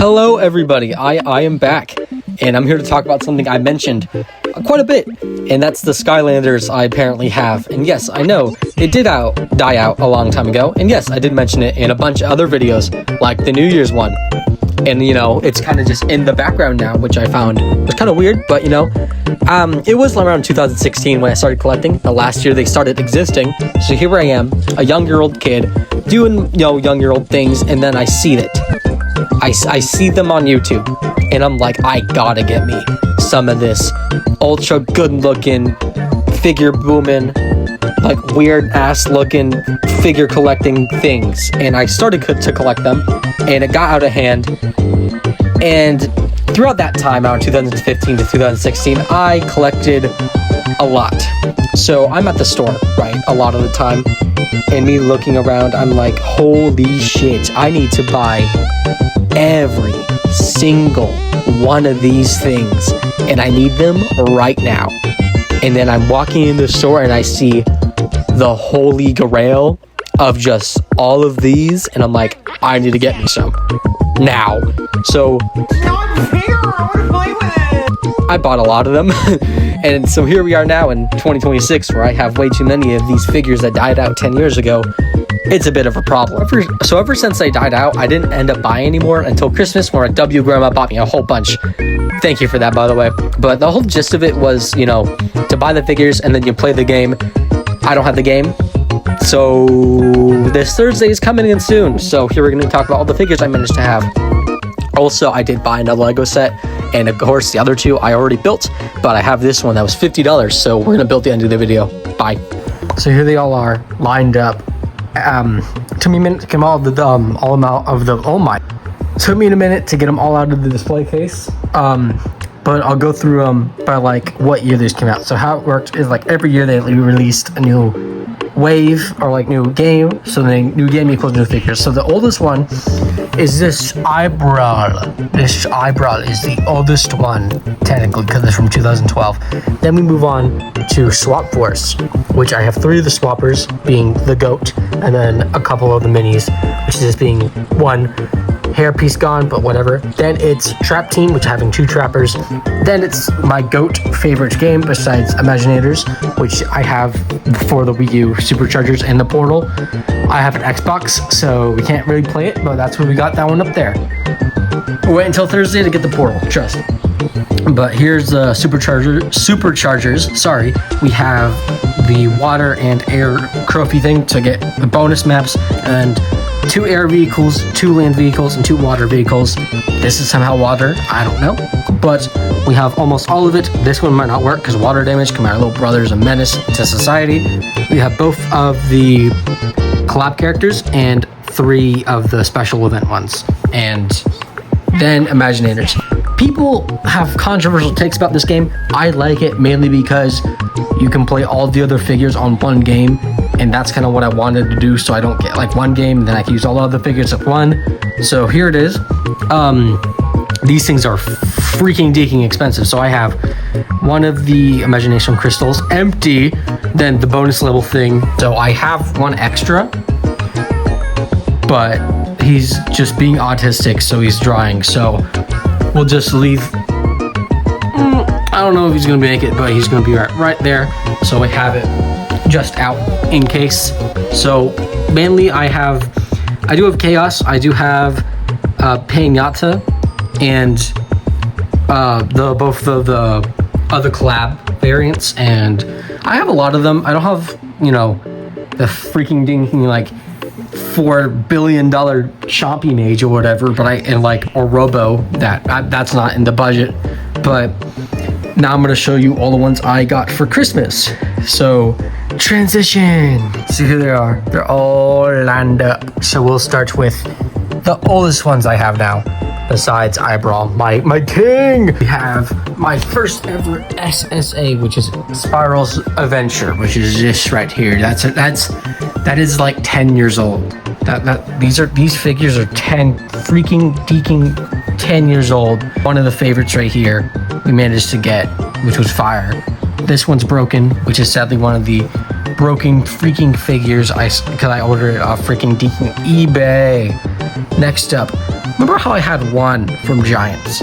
Hello everybody, I am back, and I'm here to talk about something I mentioned quite a bit, and that's the Skylanders I apparently have. And yes, I know, it did die out a long time ago, and yes, I did mention it in a bunch of other videos, like the New Year's one. And you know, it's kind of just in the background now, which I found was kind of weird, but you know, it was around 2016 when I started collecting. The last year they started existing, so here I am, a young-year-old kid, doing, you know, young-year-old things, and then I see it. I see them on YouTube, and I'm like, I gotta get me some of this ultra good-looking, figure-booming, like weird-ass-looking figure collecting things. And I started to collect them, and it got out of hand. And throughout that time, around 2015 to 2016, I collected a lot. So I'm at the store, right, a lot of the time, and me looking around, I'm like, holy shit, I need to buy every single one of these things, and I need them right now. And then I'm walking in the store and I see the holy grail of just all of these, and I'm like, I need to get me some now. So I bought a lot of them. And so here we are now in 2026, where I have way too many of these figures that died out 10 years ago. It's a bit of a problem. So ever since they died out, I didn't end up buying anymore until Christmas, where a W grandma bought me a whole bunch. Thank you for that, by the way. But the whole gist of it was, you know, to buy the figures and then you play the game. I don't have the game. So this Thursday is coming in soon. So here we're going to talk about all the figures I managed to have. Also, I did buy another Lego set, and of course the other two I already built, but I have this one that was $50, so we're gonna build the end of the video. Bye. So here they all are, lined up. Took me a minute to get all a minute to get them all out of the display case. But I'll go through them by like what year these came out. So how it worked is like every year they released a new wave or like new game, so the new game equals new figures. So the oldest one is this eyebrow. This eyebrow is the oldest one technically, because it's from 2012. Then we move on to Swap Force, which I have 3 of the swappers, being the goat, and then a couple of the minis, which is just being one hairpiece gone, but whatever. Then it's Trap Team, which having 2 trappers. Then it's my GOAT favorite game besides Imaginators, which I have for the Wii U Superchargers and the Portal. I have an Xbox, so we can't really play it, but that's where we got that one up there. We'll wait until Thursday to get the Portal, trust. But here's the Superchargers. Sorry, we have the water and air trophy thing to get the bonus maps, and 2 air vehicles, 2 land vehicles, and 2 water vehicles. This is somehow water, I don't know. But we have almost all of it. This one might not work because water damage, because my little brother's a menace to society. We have both of the collab characters and 3 of the special event ones. And then Imaginators. People have controversial takes about this game. I like it mainly because you can play all the other figures on one game, and that's kind of what I wanted to do, so I don't get like one game and then I can use all the other figures at one. So here it is. These things are freaking deaking expensive. So I have one of the imagination crystals empty, then the bonus level thing. So I have one extra, but he's just being autistic, so he's drawing. So we'll just leave. I don't know if he's gonna make it, but he's gonna be right there. So I have it just out in case. So mainly I do have Chaos, I do have Pinata, and both of the other collab variants, and I have a lot of them. I don't have, you know, the freaking dinking like $4 billion Chompy Mage or whatever, but or Robo, that's not in the budget. But now I'm gonna show you all the ones I got for Christmas. So transition. So here they are. They're all lined up. So we'll start with the oldest ones I have now, besides Eyebrow, my king. We have my first ever SSA, which is Spiral's Adventure, which is this right here. That is like 10 years old. These figures are 10 years old. One of the favorites right here we managed to get, which was Fire. This one's broken, which is sadly one of the broken freaking figures because I ordered it off freaking eBay. Next up, remember how I had one from Giants?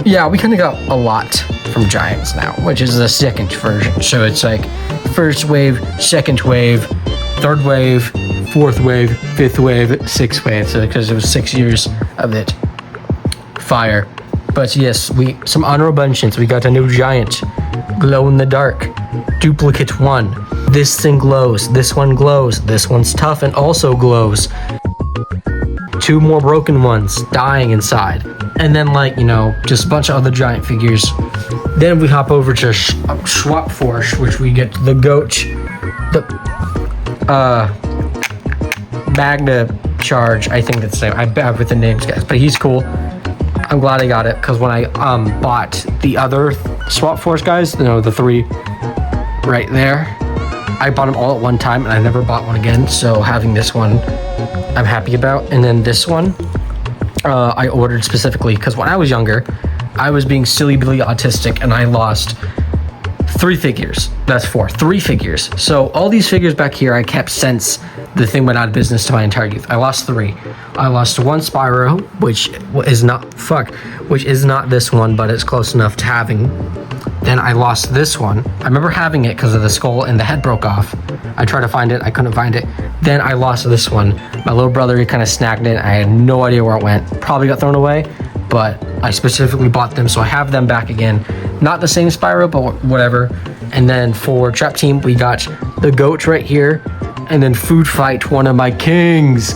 Yeah, we kind of got a lot from Giants now, which is the second version. So it's like first wave, second wave, third wave, fourth wave, fifth wave, sixth wave. So because it was 6 years of it. Fire. But yes, some honorable mentions. We got a new Giant, glow in the dark, duplicate 1. This thing glows. This one glows. This one's tough and also glows. 2 more broken ones dying inside. And then just a bunch of other Giant figures. Then we hop over to Swap Force, which we get the goat, the Magna Charge. I think that's the name. I bad with the names, guys, but he's cool. I'm glad I got it because when I bought the other Swap Force guys, the 3 right there, I bought them all at one time and I never bought one again. So having this one, I'm happy about. And then this one, I ordered specifically because when I was younger, I was being silly Billy autistic and I lost 3 figures. That's 4. 3 figures. So all these figures back here I kept since the thing went out of business to my entire youth. I lost 3. I lost 1 Spyro, which is not this one, but it's close enough to having. Then I lost this one. I remember having it because of the skull and the head broke off. I tried to find it. I couldn't find it. Then I lost this one. My little brother, he kind of snagged it. I had no idea where it went. Probably got thrown away, but I specifically bought them, so I have them back again. Not the same Spyro, but whatever. And then for Trap Team, we got the goat right here. And then Food Fight, one of my kings.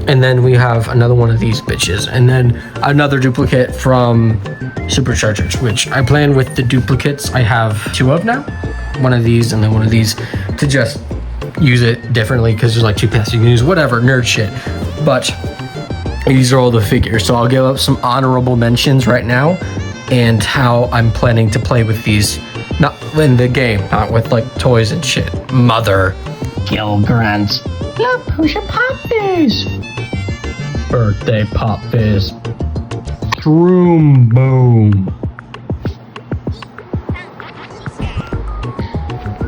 And then we have another one of these bitches. And then another duplicate from Superchargers, which I plan with the duplicates. I have 2 of now. One of these and then one of these to just use it differently because there's 2 pairs you can use, whatever, nerd shit. But these are all the figures. So I'll give up some honorable mentions right now and how I'm planning to play with these. Not in the game, not with toys and shit. Mother Gilgrant. Look, who's your pop fizz? Birthday pop fizz. Shroom boom.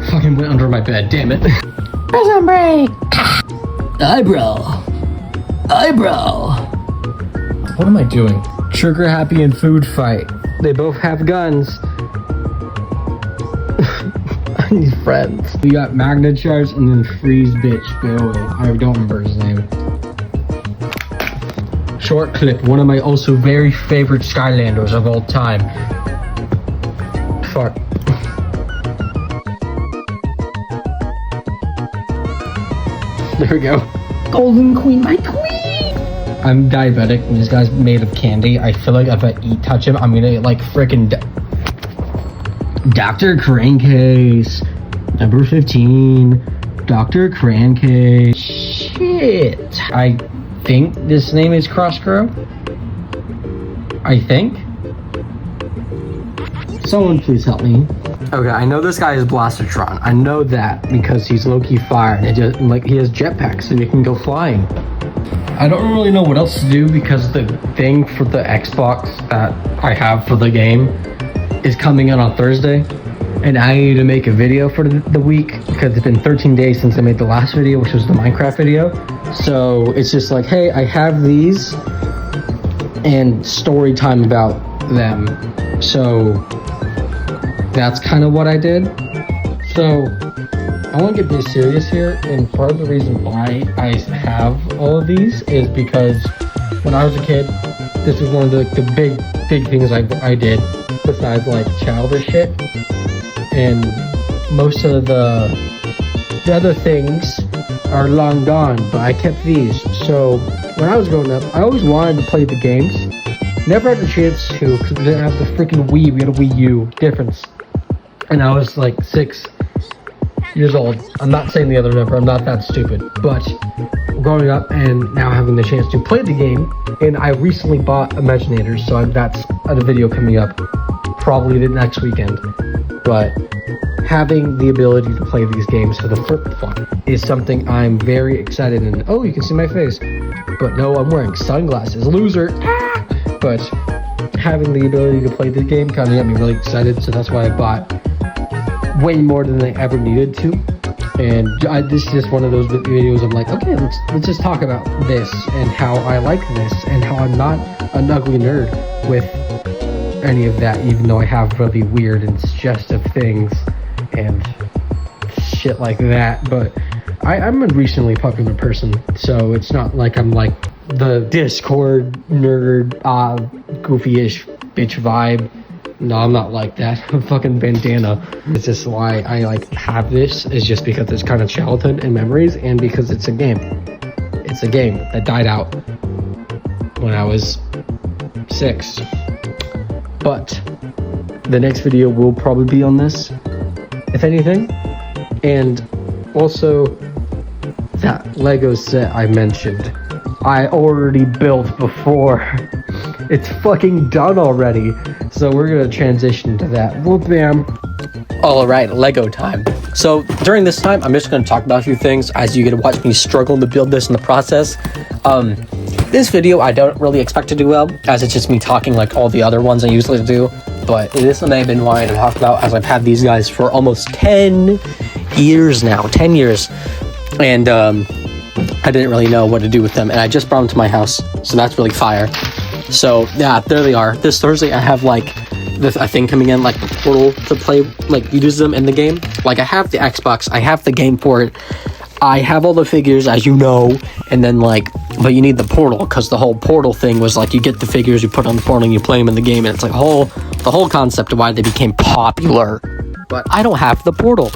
Fucking went under my bed, damn it. Prison break. Eyebrow. What am I doing? Trigger Happy and Food Fight. They both have guns. I need friends. We got Magna Charge and then Freeze Bitch Bill. I don't remember his name. Short Clip, one of my also very favorite Skylanders of all time. Fuck. There we go. Golden Queen, my queen! I'm diabetic and this guy's made of candy. I feel like if I touch him, I'm gonna get frickin' Dr. Crankcase. Number 15. Dr. Crankcase. Shit. I think this name is Crosscrow. I think. Someone please help me. Okay, I know this guy is Blastertron. I know that because he's low-key fire and he has jetpacks so you can go flying. I don't really know what else to do because the thing for the Xbox that I have for the game is coming out on Thursday. And I need to make a video for the week because it's been 13 days since I made the last video, which was the Minecraft video. So it's just hey, I have these and story time about them. So that's kind of what I did. So I want to get pretty serious here, and part of the reason why I have all of these is because when I was a kid, this was one of the big things I did besides childish shit. And most of the other things are long gone, but I kept these. So when I was growing up, I always wanted to play the games. Never had the chance to because we didn't have the freaking Wii. We had a Wii U. Difference. And I was 6 years old. I'm not saying the other number. I'm not that stupid. But growing up and now having the chance to play the game, and I recently bought Imaginators, so that's a video coming up probably the next weekend. But having the ability to play these games for the first fun is something I'm very excited in. Oh, you can see my face. But no, I'm wearing sunglasses. Loser. But having the ability to play the game kind of got me really excited, so that's why I bought way more than I ever needed to. And this is just one of those videos of like, okay, let's just talk about this and how I like this and how I'm not an ugly nerd with any of that, even though I have really weird and suggestive things and shit like that. But I'm a recently popular person, so it's not like I'm like the Discord nerd, goofy-ish bitch vibe. No, I'm not like that. I'm fucking bandana. It's just why I like have this is just because it's kind of childhood and memories, and because it's a game. It's a game that died out when I was 6. But the next video will probably be on this, if anything. And also, that Lego set I mentioned, I already built before. It's fucking done already. So we're gonna transition to that. Whoop bam. All right, Lego time. So during this time, I'm just gonna talk about a few things as you get to watch me struggle to build this in the process. This video I don't really expect to do well, as it's just me talking like all the other ones I usually do. But it is something I've been wanting to talk about, as I've had these guys for almost 10 years now. 10 years. And I didn't really know what to do with them, and I just brought them to my house, so that's really fire. So yeah, there they are. This Thursday I have like a thing coming in, like the portal to play, like use them in the game. Like I have the Xbox, I have the game for it, I have all the figures, as you know, and then like, but you need the portal, because the whole portal thing was like you get the figures, you put on the portal, and you play them in the game, and it's like the whole concept of why they became popular. But I don't have the portal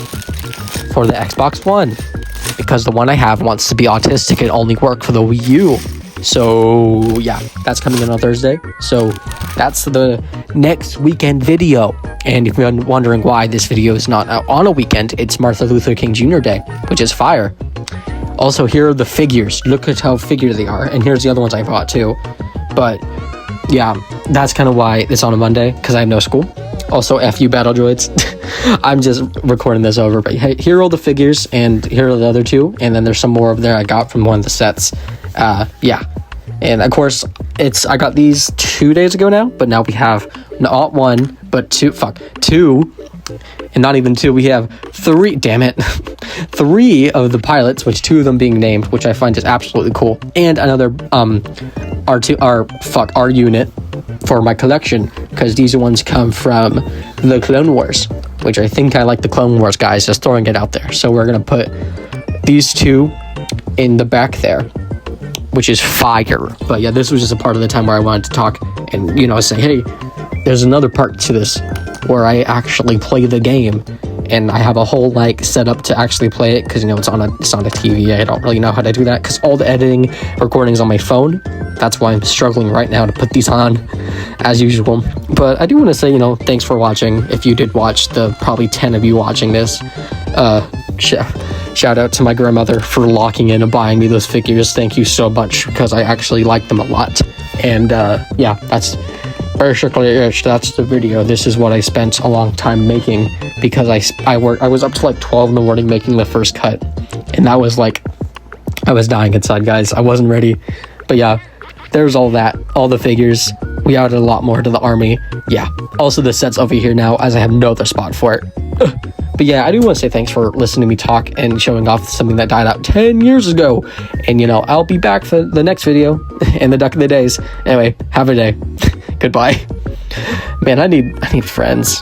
for the Xbox One, because the one I have wants to be autistic and only work for the Wii U. So yeah, that's coming in on Thursday. So that's the next weekend video. And if you're wondering why this video is not out on a weekend, it's Martin Luther King Jr. Day, which is fire. Also, here are the figures. Look at how figured they are. And here's the other ones I bought too. But yeah, that's kind of why it's on a Monday, because I have no school. Also, F you Battle Droids. I'm just recording this over, but hey, here are all the figures, and here are the other two, and then there's some more over there I got from one of the sets. Yeah, and of course, I got these 2 days ago now, but now we have not one, but two, and not even two, we have 3, damn it, 3 of the pilots, which 2 of them being named, which I find is absolutely cool, and another, R unit for my collection, because these ones come from the Clone Wars, which I think I like the Clone Wars guys, just throwing it out there. So we're gonna put these 2 in the back there, which is fire. But yeah, this was just a part of the time where I wanted to talk and, you know, say, hey, there's another part to this where I actually play the game, and I have a whole like setup to actually play it, because you know it's on a TV. I don't really know how to do that, because all the editing recordings on my phone. That's why I'm struggling right now to put these on, as usual. But I do want to say, you know, thanks for watching. If you did watch, the probably 10 of you watching this, shout out to my grandmother for locking in and buying me those figures. Thank you so much, because I actually like them a lot. And yeah, that's basically it. That's the video. This is what I spent a long time making, because I was up to like 12 in the morning making the first cut, and that was like, I was dying inside, guys. I wasn't ready. But yeah, there's all that, all the figures. We added a lot more to the army. Yeah, also the set's over here now, as I have no other spot for it. But yeah, I do want to say thanks for listening to me talk and showing off something that died out 10 years ago. And you know, I'll be back for the next video in the Duck of the Days. Anyway, have a day. Goodbye. Man, I need friends.